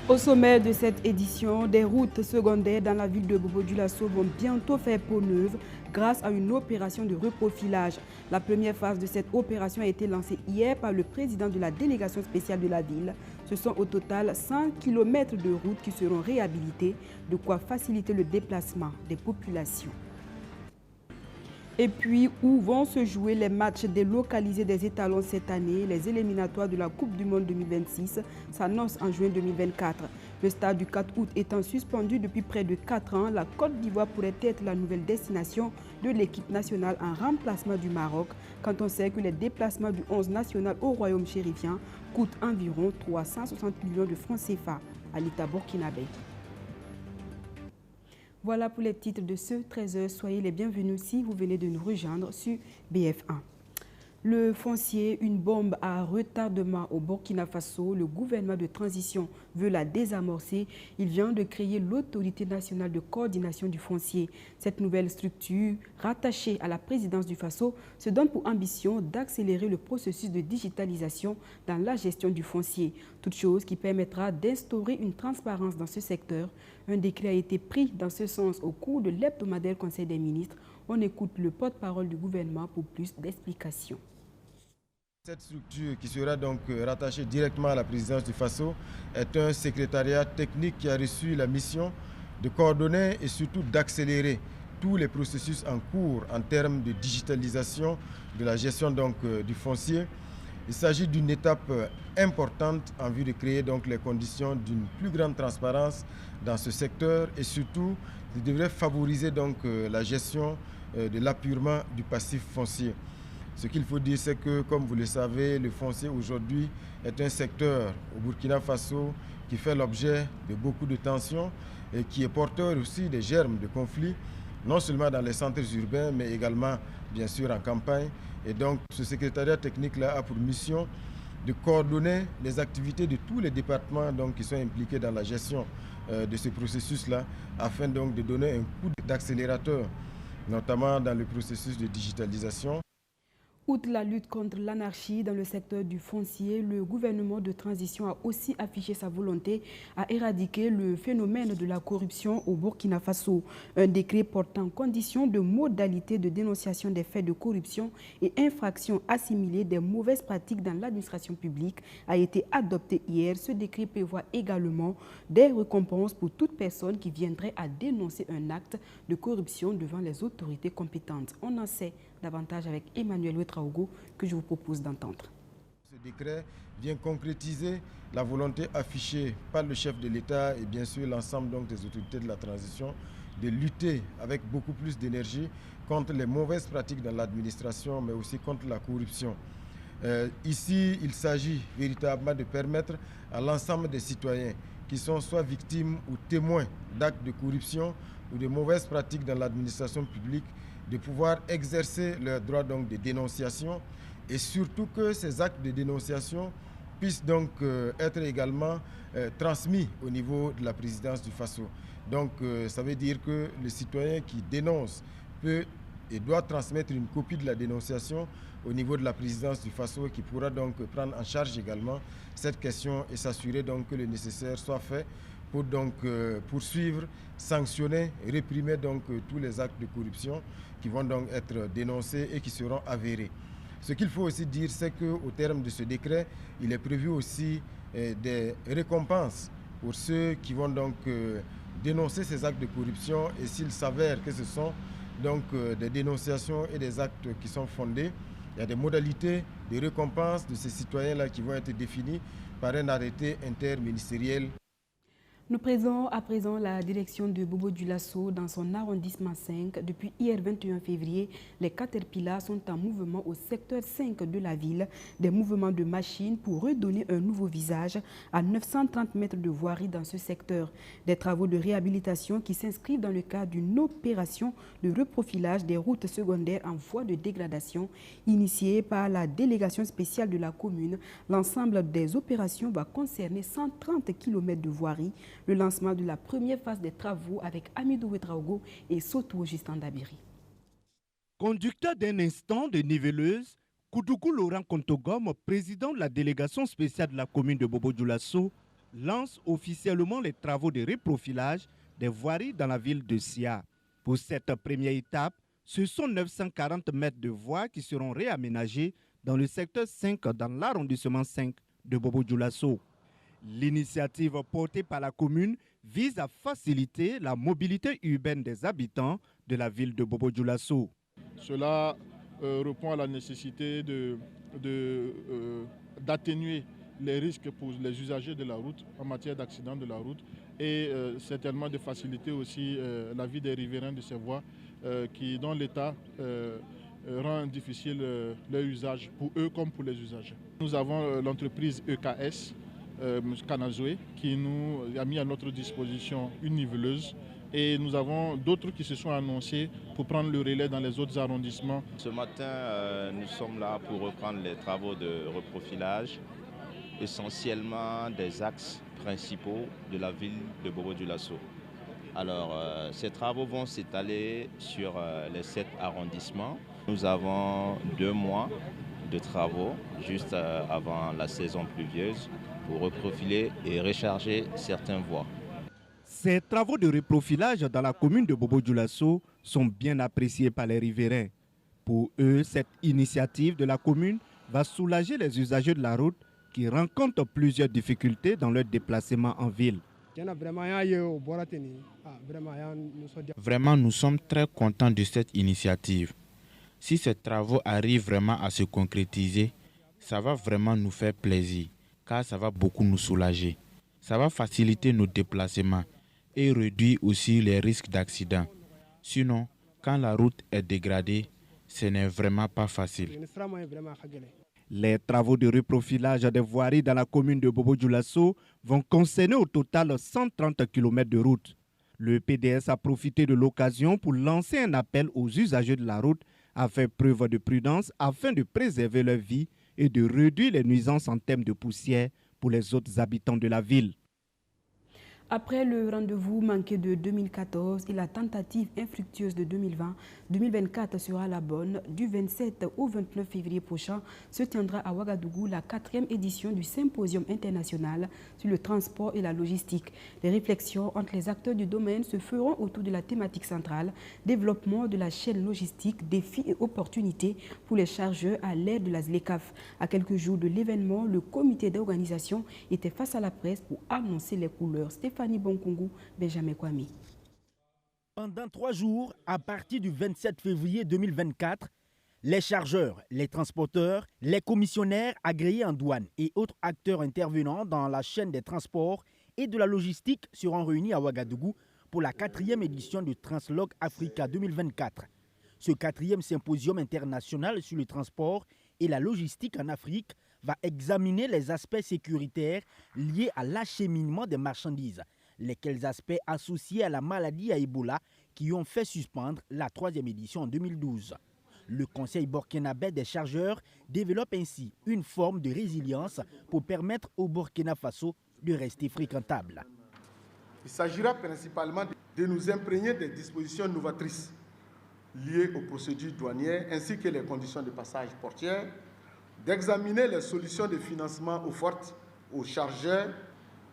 Au sommet de cette édition, des routes secondaires dans la ville de Bobo-Dioulasso vont bientôt faire peau neuve grâce à une opération de reprofilage. La première phase de cette opération a été lancée hier par le président de la délégation spéciale de la ville. Ce sont au total 100 km de routes qui seront réhabilitées, de quoi faciliter le déplacement des populations. Et puis, où vont se jouer les matchs délocalisés des étalons cette année? Les éliminatoires de la Coupe du Monde 2026 s'annoncent en juin 2024. Le stade du 4 août étant suspendu depuis près de 4 ans, la Côte d'Ivoire pourrait être la nouvelle destination de l'équipe nationale en remplacement du Maroc, quand on sait que les déplacements du 11 national au royaume chérifien coûtent environ 360 millions de francs CFA à l'État burkinabé. Voilà pour les titres de ce 13h. Soyez les bienvenus si vous venez de nous rejoindre sur BF1. Le foncier, une bombe à retardement au Burkina Faso. Le gouvernement de transition veut la désamorcer. Il vient de créer l'autorité nationale de coordination du foncier. Cette nouvelle structure, rattachée à la présidence du Faso, se donne pour ambition d'accélérer le processus de digitalisation dans la gestion du foncier. Toute chose qui permettra d'instaurer une transparence dans ce secteur. Un décret a été pris dans ce sens au cours de l'hebdomadaire Conseil des ministres. On écoute le porte-parole du gouvernement pour plus d'explications. Cette structure qui sera donc rattachée directement à la présidence du Faso est un secrétariat technique qui a reçu la mission de coordonner et surtout d'accélérer tous les processus en cours en termes de digitalisation de la gestion donc, du foncier. Il s'agit d'une étape importante en vue de créer donc les conditions d'une plus grande transparence dans ce secteur et surtout qui devrait favoriser donc la gestion de l'appurement du passif foncier. Ce qu'il faut dire, c'est que, comme vous le savez, le foncier aujourd'hui est un secteur au Burkina Faso qui fait l'objet de beaucoup de tensions et qui est porteur aussi des germes de conflits, non seulement dans les centres urbains, mais également, bien sûr, en campagne. Et donc, ce secrétariat technique-là a pour mission de coordonner les activités de tous les départements donc, qui sont impliqués dans la gestion de ce processus-là, afin donc de donner un coup d'accélérateur, notamment dans le processus de digitalisation. Outre la lutte contre l'anarchie dans le secteur du foncier, le gouvernement de transition a aussi affiché sa volonté à éradiquer le phénomène de la corruption au Burkina Faso. Un décret portant conditions de modalités de dénonciation des faits de corruption et infractions assimilées des mauvaises pratiques dans l'administration publique a été adopté hier. Ce décret prévoit également des récompenses pour toute personne qui viendrait à dénoncer un acte de corruption devant les autorités compétentes. On en sait davantage avec Emmanuel Ouedraogo que je vous propose d'entendre. Ce décret vient concrétiser la volonté affichée par le chef de l'État et bien sûr l'ensemble donc des autorités de la transition de lutter avec beaucoup plus d'énergie contre les mauvaises pratiques dans l'administration mais aussi contre la corruption. Ici, il s'agit véritablement de permettre à l'ensemble des citoyens qui sont soit victimes ou témoins d'actes de corruption ou de mauvaises pratiques dans l'administration publique de pouvoir exercer leur droit donc de dénonciation et surtout que ces actes de dénonciation puissent donc être également transmis au niveau de la présidence du Faso. Donc ça veut dire que le citoyen qui dénonce peut et doit transmettre une copie de la dénonciation au niveau de la présidence du Faso qui pourra donc prendre en charge également cette question et s'assurer donc que le nécessaire soit fait pour donc poursuivre, sanctionner, réprimer donc tous les actes de corruption qui vont donc être dénoncés et qui seront avérés. Ce qu'il faut aussi dire, c'est qu'au terme de ce décret, il est prévu aussi des récompenses pour ceux qui vont donc dénoncer ces actes de corruption et s'il s'avère que ce sont donc des dénonciations et des actes qui sont fondés, il y a des modalités de récompense de ces citoyens-là qui vont être définies par un arrêté interministériel. Nous présentons à présent la direction de Bobo-Dioulasso dans son arrondissement 5. Depuis hier 21 février, les Caterpillars sont en mouvement au secteur 5 de la ville. Des mouvements de machines pour redonner un nouveau visage à 930 mètres de voirie dans ce secteur. Des travaux de réhabilitation qui s'inscrivent dans le cadre d'une opération de reprofilage des routes secondaires en voie de dégradation initiée par la délégation spéciale de la commune. L'ensemble des opérations va concerner 130 km de voirie. Le lancement de la première phase des travaux avec Amidou Ouedraogo et Soto Justin Dabiri. Conducteur d'un instant de niveleuse, Koudoukou Laurent Kontogom, président de la délégation spéciale de la commune de Bobo-Dioulasso, lance officiellement les travaux de reprofilage des voiries dans la ville de Sia. Pour cette première étape, ce sont 940 mètres de voies qui seront réaménagés dans le secteur 5 dans l'arrondissement 5 de Bobo-Dioulasso. L'initiative portée par la commune vise à faciliter la mobilité urbaine des habitants de la ville de Bobo-Dioulasso. Cela répond à la nécessité d'atténuer les risques pour les usagers de la route en matière d'accident de la route et certainement de faciliter aussi la vie des riverains de ces voies dont l'État rend difficile leur usage pour eux comme pour les usagers. Nous avons l'entreprise EKS, Kanazoe, qui nous a mis à notre disposition une niveleuse et nous avons d'autres qui se sont annoncés pour prendre le relais dans les autres arrondissements. Ce matin, nous sommes là pour reprendre les travaux de reprofilage, essentiellement des axes principaux de la ville de Bobo-Dioulasso. Alors, ces travaux vont s'étaler sur les 7 arrondissements. Nous avons 2 mois de travaux juste avant la saison pluvieuse pour reprofiler et recharger certaines voies. Ces travaux de reprofilage dans la commune de Bobo-Dioulasso sont bien appréciés par les riverains. Pour eux, cette initiative de la commune va soulager les usagers de la route qui rencontrent plusieurs difficultés dans leur déplacement en ville. Vraiment, nous sommes très contents de cette initiative. Si ces travaux arrivent vraiment à se concrétiser, ça va vraiment nous faire plaisir, car ça va beaucoup nous soulager. Ça va faciliter nos déplacements et réduire aussi les risques d'accident. Sinon, quand la route est dégradée, ce n'est vraiment pas facile. Les travaux de reprofilage des voiries dans la commune de Bobo-Dioulasso vont concerner au total 130 km de route. Le PDS a profité de l'occasion pour lancer un appel aux usagers de la route à faire preuve de prudence afin de préserver leur vie et de réduire les nuisances en termes de poussière pour les autres habitants de la ville. Après le rendez-vous manqué de 2014 et la tentative infructueuse de 2020, 2024 sera la bonne. Du 27 au 29 février prochain se tiendra à Ouagadougou la 4e édition du Symposium international sur le transport et la logistique. Les réflexions entre les acteurs du domaine se feront autour de la thématique centrale, développement de la chaîne logistique, défis et opportunités pour les chargeurs à l'aide de la ZLECAf. À quelques jours de l'événement, le comité d'organisation était face à la presse pour annoncer les couleurs. Stéphanie Bonkongu, Benjamin Kwame. Pendant 3 jours, à partir du 27 février 2024, les chargeurs, les transporteurs, les commissionnaires agréés en douane et autres acteurs intervenant dans la chaîne des transports et de la logistique seront réunis à Ouagadougou pour la 4e édition du Transloc Africa 2024. Ce 4e symposium international sur le transport et la logistique en Afrique va examiner les aspects sécuritaires liés à l'acheminement des marchandises, lesquels aspects associés à la maladie à Ebola qui ont fait suspendre la 3e édition en 2012. Le Conseil burkinabé des chargeurs développe ainsi une forme de résilience pour permettre au Burkina Faso de rester fréquentable. Il s'agira principalement de nous imprégner des dispositions novatrices liées aux procédures douanières ainsi que les conditions de passage portières, d'examiner les solutions de financement offertes aux chargeurs.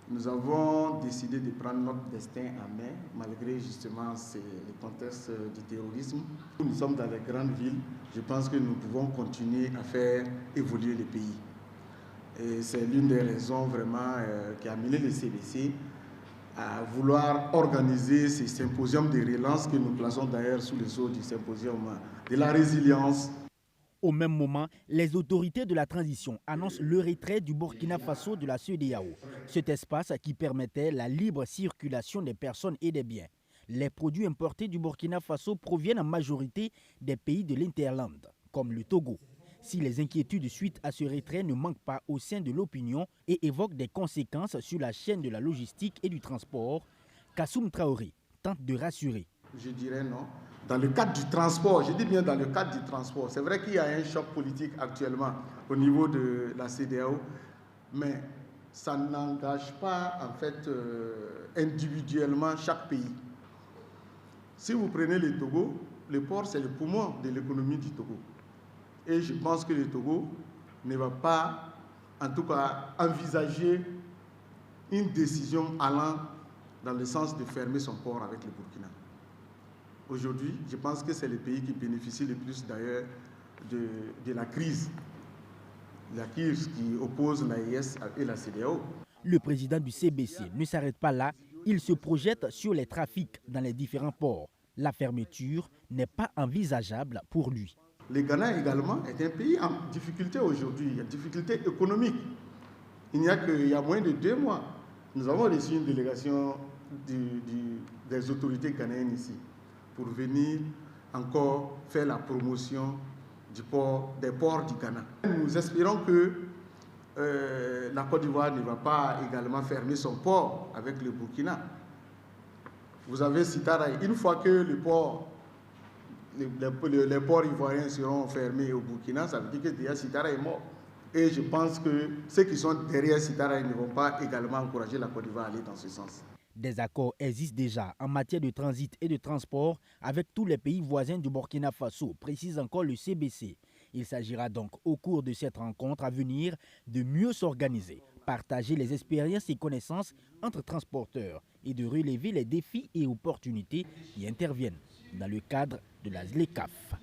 Nous avons décidé de prendre notre destin en main, malgré justement le contexte du terrorisme. Nous sommes dans les grandes villes. Je pense que nous pouvons continuer à faire évoluer le pays. Et c'est l'une des raisons vraiment qui a amené le CDC à vouloir organiser ces symposiums de relance que nous plaçons d'ailleurs sous le sceau du symposium de la résilience. Au même moment, les autorités de la transition annoncent le retrait du Burkina Faso de la CEDEAO, cet espace qui permettait la libre circulation des personnes et des biens. Les produits importés du Burkina Faso proviennent en majorité des pays de l'Interland, comme le Togo. Si les inquiétudes suite à ce retrait ne manquent pas au sein de l'opinion et évoquent des conséquences sur la chaîne de la logistique et du transport, Kassoum Traoré tente de rassurer. Je dirais non. Dans le cadre du transport, je dis bien dans le cadre du transport, c'est vrai qu'il y a un choc politique actuellement au niveau de la CEDEAO, mais ça n'engage pas en fait individuellement chaque pays. Si vous prenez le Togo, le port c'est le poumon de l'économie du Togo. Et je pense que le Togo ne va pas, en tout cas, envisager une décision allant dans le sens de fermer son port avec le Burkina. Aujourd'hui, je pense que c'est le pays qui bénéficie le plus d'ailleurs de la crise qui oppose l'AES et la CEDEAO. Le président du CBC ne s'arrête pas là, il se projette sur les trafics dans les différents ports. La fermeture n'est pas envisageable pour lui. Le Ghana également est un pays en difficulté aujourd'hui, il y a difficulté économique. Il y a moins de 2 mois, nous avons reçu une délégation des autorités ghanéennes ici pour venir encore faire la promotion des ports du Ghana. Nous espérons que la Côte d'Ivoire ne va pas également fermer son port avec le Burkina. Vous avez Sitaraï. Une fois que les ports ivoiriens seront fermés au Burkina, ça veut dire que déjà Sitaraï est mort. Et je pense que ceux qui sont derrière Sitaraï ne vont pas également encourager la Côte d'Ivoire à aller dans ce sens. Des accords existent déjà en matière de transit et de transport avec tous les pays voisins du Burkina Faso, précise encore le CBC. Il s'agira donc au cours de cette rencontre à venir de mieux s'organiser, partager les expériences et connaissances entre transporteurs et de relever les défis et opportunités qui interviennent dans le cadre de la ZLECAf.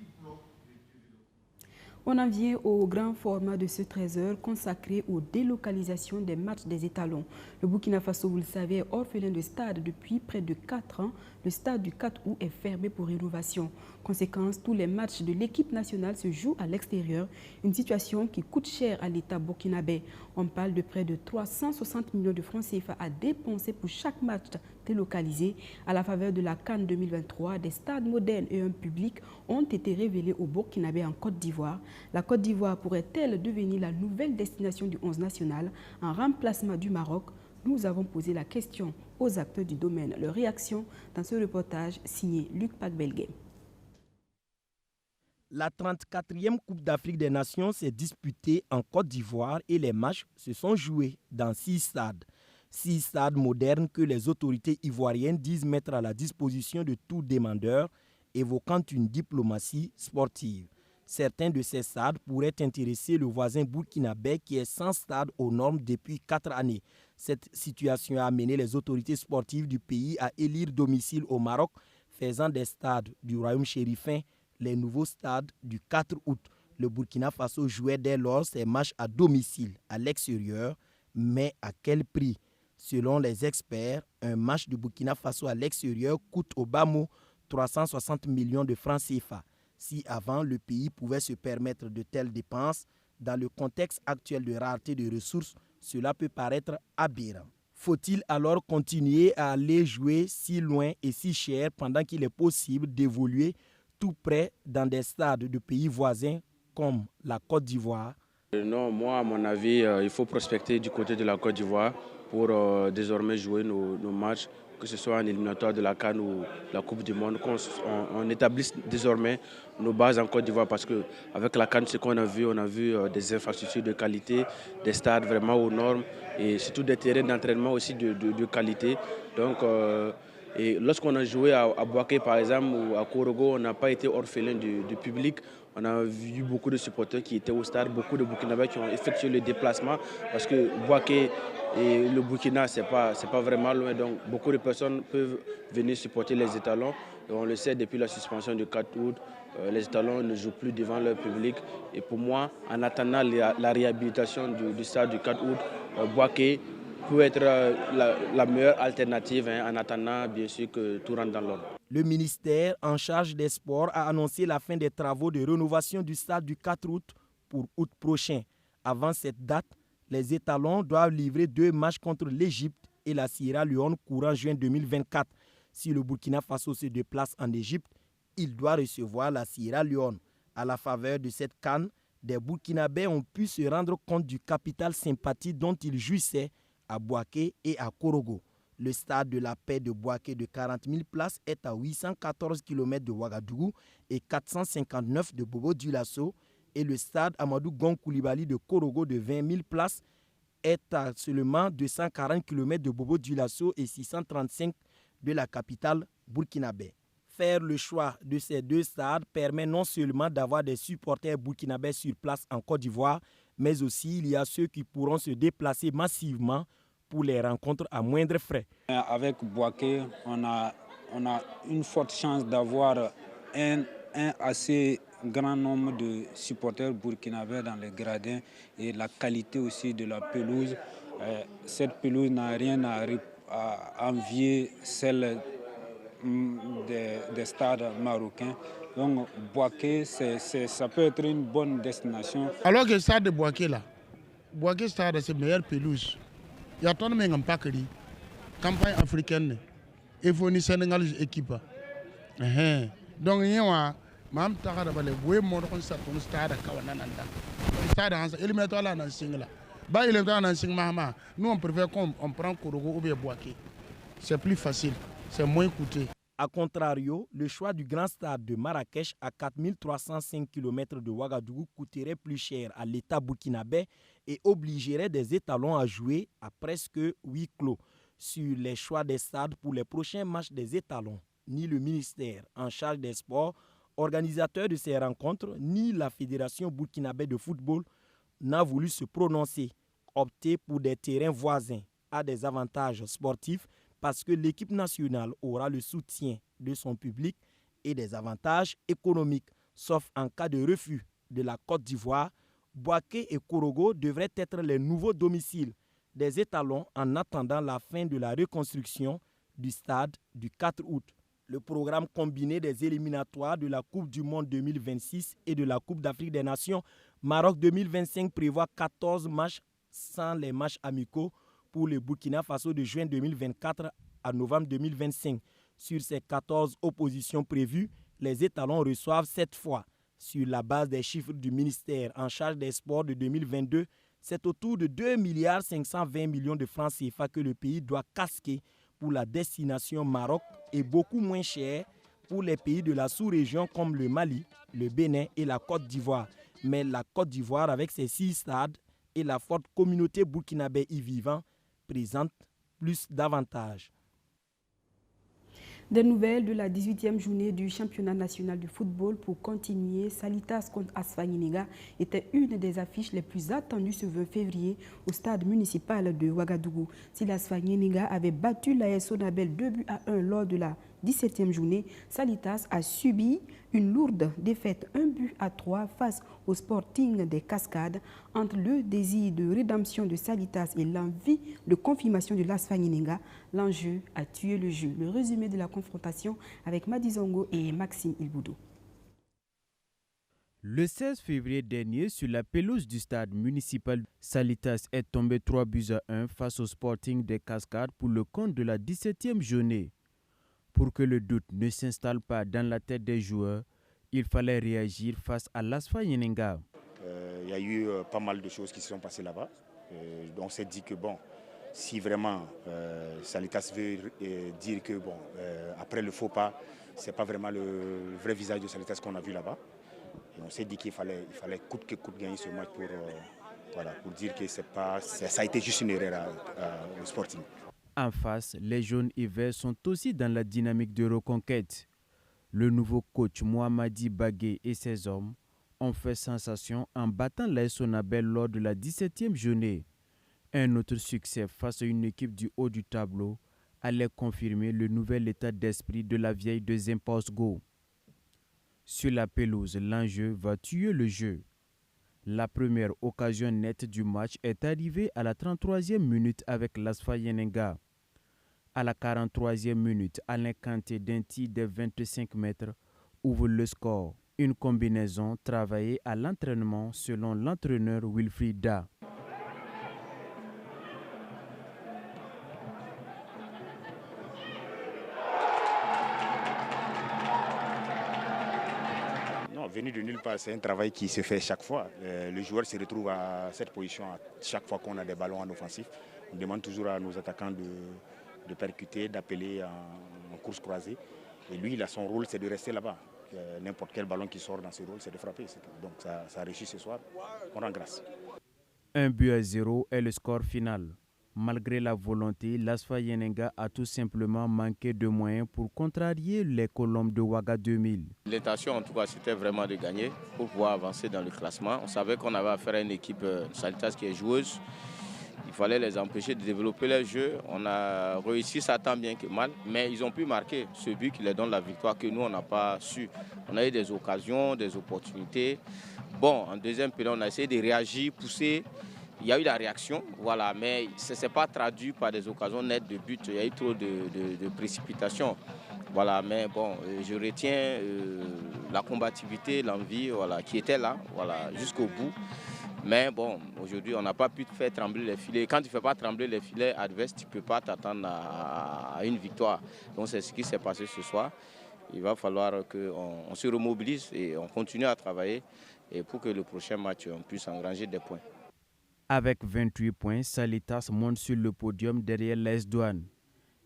On en vient au grand format de ce 13h consacré aux délocalisations des matchs des étalons. Le Burkina Faso, vous le savez, est orphelin de stade depuis près de 4 ans. Le stade du 4 août est fermé pour rénovation. Conséquence, tous les matchs de l'équipe nationale se jouent à l'extérieur. Une situation qui coûte cher à l'État burkinabé. On parle de près de 360 millions de francs CFA à dépenser pour chaque match délocalisé. À la faveur de la CAN 2023, des stades modernes et un public ont été révélés au Burkinabé en Côte d'Ivoire. La Côte d'Ivoire pourrait-elle devenir la nouvelle destination du 11 national en remplacement du Maroc? Nous avons posé la question aux acteurs du domaine. Leur réaction dans ce reportage signé Luc Pacbelguem. La 34e Coupe d'Afrique des Nations s'est disputée en Côte d'Ivoire et les matchs se sont joués dans 6 stades. 6 stades modernes que les autorités ivoiriennes disent mettre à la disposition de tout demandeur, évoquant une diplomatie sportive. Certains de ces stades pourraient intéresser le voisin burkinabé qui est sans stade aux normes depuis 4 années. Cette situation a amené les autorités sportives du pays à élire domicile au Maroc, faisant des stades du royaume chérifin les nouveaux stades du 4 août. Le Burkina Faso jouait dès lors ses matchs à domicile, à l'extérieur, mais à quel prix? Selon les experts, un match du Burkina Faso à l'extérieur coûte au bas mot 360 millions de francs CFA. Si avant le pays pouvait se permettre de telles dépenses, dans le contexte actuel de rareté de ressources, cela peut paraître aberrant. Faut-il alors continuer à aller jouer si loin et si cher pendant qu'il est possible d'évoluer tout près dans des stades de pays voisins comme la Côte d'Ivoire? Non, moi à mon avis, il faut prospecter du côté de la Côte d'Ivoire pour désormais jouer nos matchs, que ce soit en éliminatoire de la CAN ou la Coupe du Monde, qu'on établisse désormais nos bases en Côte d'Ivoire, parce qu'avec la CAN, ce qu'on a vu des infrastructures de qualité, des stades vraiment aux normes et surtout des terrains d'entraînement aussi de qualité. Donc, et lorsqu'on a joué à Bouaké par exemple ou à Korogo, on n'a pas été orphelin du public. On a vu beaucoup de supporters qui étaient au stade, beaucoup de Burkinabés qui ont effectué le déplacement parce que Bouaké et le Burkina, c'est pas vraiment loin. Donc beaucoup de personnes peuvent venir supporter les étalons. Et on le sait, depuis la suspension du 4 août, les étalons ne jouent plus devant leur public. Et pour moi, en attendant la réhabilitation du stade du 4 août, Bouaké peut être la meilleure alternative en attendant bien sûr que tout rentre dans l'ordre. Le ministère en charge des sports a annoncé la fin des travaux de rénovation du stade du 4 août pour août prochain. Avant cette date, les étalons doivent livrer 2 matchs contre l'Égypte et la Sierra Leone courant juin 2024. Si le Burkina Faso se déplace en Égypte, il doit recevoir la Sierra Leone. À la faveur de cette CAN, des Burkinabés ont pu se rendre compte du capital sympathie dont ils jouissaient à Bouaké et à Korogo. Le stade de la paix de Bouaké de 40 000 places est à 814 km de Ouagadougou et 459 de Bobo-Dioulasso, et le stade Amadou Gon Coulibaly de Korogo de 20 000 places est à seulement 240 km de Bobo-Dioulasso et 635 de la capitale burkinabé. Faire le choix de ces 2 stades permet non seulement d'avoir des supporters burkinabés sur place en Côte d'Ivoire, mais aussi il y a ceux qui pourront se déplacer massivement pour les rencontres à moindre frais. Avec Bouaké, on a une forte chance d'avoir un assez grand nombre de supporters burkinabés dans les gradins et la qualité aussi de la pelouse. Cette pelouse n'a rien à envier celle des stades marocains. Donc Bouaké, ça peut être une bonne destination. Alors que le stade de Bouaké là, Bouaké stade c'est meilleure pelouse. Il y a tant de gens qui campagne africaine, il faut une Sénégal équipe. Donc il y a mam taka da bale boye mo ko sa ton stade kawana nanda stade hansa éliminatoire là nan singla ba éliminatoire nan sing mama nous on préfère qu'on prend Korogo ou bien Bouaké, c'est plus facile, c'est moins coûteux. A contrario, le choix du grand stade de Marrakech à 4305 km de Ouagadougou coûterait plus cher à l'État burkinabé et obligerait des étalons à jouer à presque huis clos. Sur les choix des stades pour les prochains matchs des étalons, ni le ministère en charge des sports, organisateur de ces rencontres, ni la Fédération burkinabé de football n'a voulu se prononcer. Opter pour des terrains voisins a des avantages sportifs parce que l'équipe nationale aura le soutien de son public et des avantages économiques, sauf en cas de refus de la Côte d'Ivoire. Bouaké et Korogo devraient être les nouveaux domiciles des étalons en attendant la fin de la reconstruction du stade du 4 août. Le programme combiné des éliminatoires de la Coupe du Monde 2026 et de la Coupe d'Afrique des Nations Maroc 2025 prévoit 14 matchs sans les matchs amicaux pour le Burkina Faso de juin 2024 à novembre 2025. Sur ces 14 oppositions prévues, les étalons reçoivent 7 fois. Sur la base des chiffres du ministère en charge des sports de 2022, c'est autour de 2,520 milliards de francs CFA que le pays doit casquer pour la destination Maroc et beaucoup moins cher pour les pays de la sous-région comme le Mali, le Bénin et la Côte d'Ivoire. Mais la Côte d'Ivoire, avec ses 6 stades et la forte communauté burkinabé y vivant, présente plus d'avantages. Des nouvelles de la 18e journée du championnat national de football pour continuer. Salitas contre Asfaninega était une des affiches les plus attendues ce 20 février au stade municipal de Ouagadougou. Si l'Asfaninega avait battu l'AS Sonabel 2-1 lors de la 17e journée, Salitas a subi une lourde défaite 1-3 face au Sporting des Cascades. Entre le désir de rédemption de Salitas et l'envie de confirmation de l'Asfaninega, l'enjeu a tué le jeu. Le résumé de la confrontation avec Madizongo et Maxime Ilboudou. Le 16 février dernier, sur la pelouse du stade municipal, Salitas est tombé 3-1 face au Sporting des Cascades pour le compte de la 17e journée. Pour que le doute ne s'installe pas dans la tête des joueurs, il fallait réagir face à l'Asfaninega. Il y a eu pas mal de choses qui se sont passées là-bas. On s'est dit que bon, si vraiment Salitas veut dire que bon, après le faux pas, c'est pas vraiment le vrai visage de Salitas qu'on a vu là-bas. Et on s'est dit qu'il fallait coûte que coûte gagner ce match pour dire que ça a été juste une erreur au Sporting. En face, les jaunes et verts sont aussi dans la dynamique de reconquête. Le nouveau coach Mohamadi Bagué et ses hommes ont fait sensation en battant l'AS Sonabel lors de la 17e journée. Un autre succès face à une équipe du haut du tableau allait confirmer le nouvel état d'esprit de la vieille deuxième Post Go. Sur la pelouse, l'enjeu va tuer le jeu. La première occasion nette du match est arrivée à la 33e minute avec l'Asfaninega. À la 43e minute, Alain Kanté d'un tir de 25 mètres ouvre le score. Une combinaison travaillée à l'entraînement selon l'entraîneur Wilfried Da. Venu de nulle part, c'est un travail qui se fait chaque fois. Le joueur se retrouve à cette position à chaque fois qu'on a des ballons en offensif. On demande toujours à nos attaquants de percuter, d'appeler en course croisée. Et lui, il a son rôle, c'est de rester là-bas. N'importe quel ballon qui sort dans ce rôle, c'est de frapper. Donc ça a réussi ce soir. On rend grâce. 1-0 est le score final. Malgré la volonté, l'Asfaninega a tout simplement manqué de moyens pour contrarier les Colombes de Ouaga 2000. L'intention, en tout cas, c'était vraiment de gagner pour pouvoir avancer dans le classement. On savait qu'on avait affaire à une équipe Salitas qui est joueuse. Il fallait les empêcher de développer leur jeu. On a réussi ça tant bien que mal, mais ils ont pu marquer ce but qui leur donne la victoire que nous, on n'a pas su. On a eu des occasions, des opportunités. Bon, en deuxième période, on a essayé de réagir, pousser. Il y a eu la réaction, voilà, mais ça ne s'est pas traduit par des occasions nettes de but. Il y a eu trop de précipitations. Voilà, mais bon, je retiens la combativité, l'envie, voilà, qui était là, voilà, jusqu'au bout. Mais bon, aujourd'hui, on n'a pas pu faire trembler les filets. Quand tu ne fais pas trembler les filets adverses, tu ne peux pas t'attendre à une victoire. Donc c'est ce qui s'est passé ce soir. Il va falloir qu'on se remobilise et on continue à travailler et pour que le prochain match, on puisse engranger des points. Avec 28 points, Salitas monte sur le podium derrière l'AS Douanes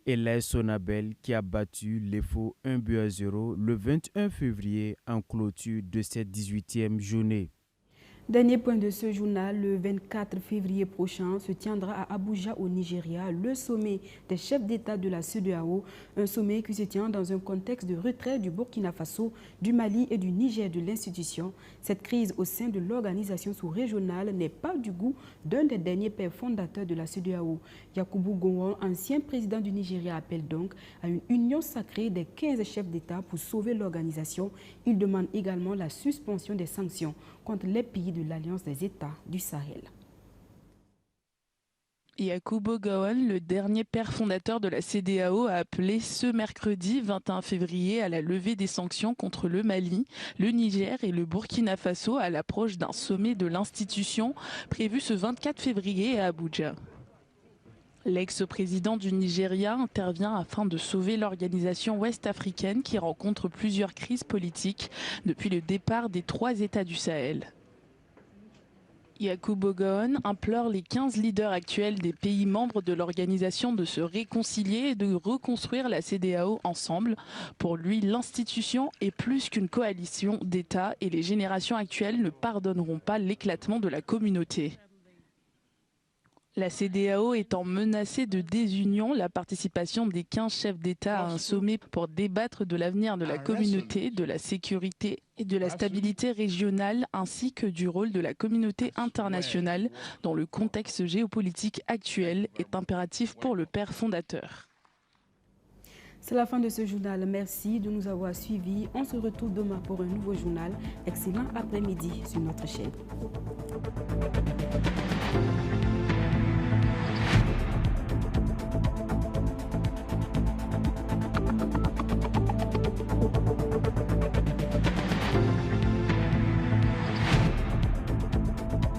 et l'AS Sonabel qui a battu l'EFO 1-0 le 21 février en clôture de cette 18e journée. Dernier point de ce journal, le 24 février prochain se tiendra à Abuja au Nigeria le sommet des chefs d'État de la CEDEAO, un sommet qui se tient dans un contexte de retrait du Burkina Faso, du Mali et du Niger de l'institution. Cette crise au sein de l'organisation sous-régionale n'est pas du goût d'un des derniers pères fondateurs de la CEDEAO. Yakubu Gowon, ancien président du Nigeria, appelle donc à une union sacrée des 15 chefs d'État pour sauver l'organisation. Il demande également la suspension des sanctions contre les pays de l'Alliance des États du Sahel. Yakubu Gowon, le dernier père fondateur de la CEDEAO, a appelé ce mercredi 21 février à la levée des sanctions contre le Mali, le Niger et le Burkina Faso à l'approche d'un sommet de l'institution prévu ce 24 février à Abuja. L'ex-président du Nigeria intervient afin de sauver l'organisation ouest-africaine qui rencontre plusieurs crises politiques depuis le départ des 3 États du Sahel. Yakubu Gowon implore les 15 leaders actuels des pays membres de l'organisation de se réconcilier et de reconstruire la CEDEAO ensemble. Pour lui, l'institution est plus qu'une coalition d'États et les générations actuelles ne pardonneront pas l'éclatement de la communauté. La CEDEAO étant menacée de désunion, la participation des 15 chefs d'État à un sommet pour débattre de l'avenir de la communauté, de la sécurité et de la stabilité régionale, ainsi que du rôle de la communauté internationale dans le contexte géopolitique actuel est impératif pour le père fondateur. C'est la fin de ce journal. Merci de nous avoir suivis. On se retrouve demain pour un nouveau journal. Excellent après-midi sur notre chaîne.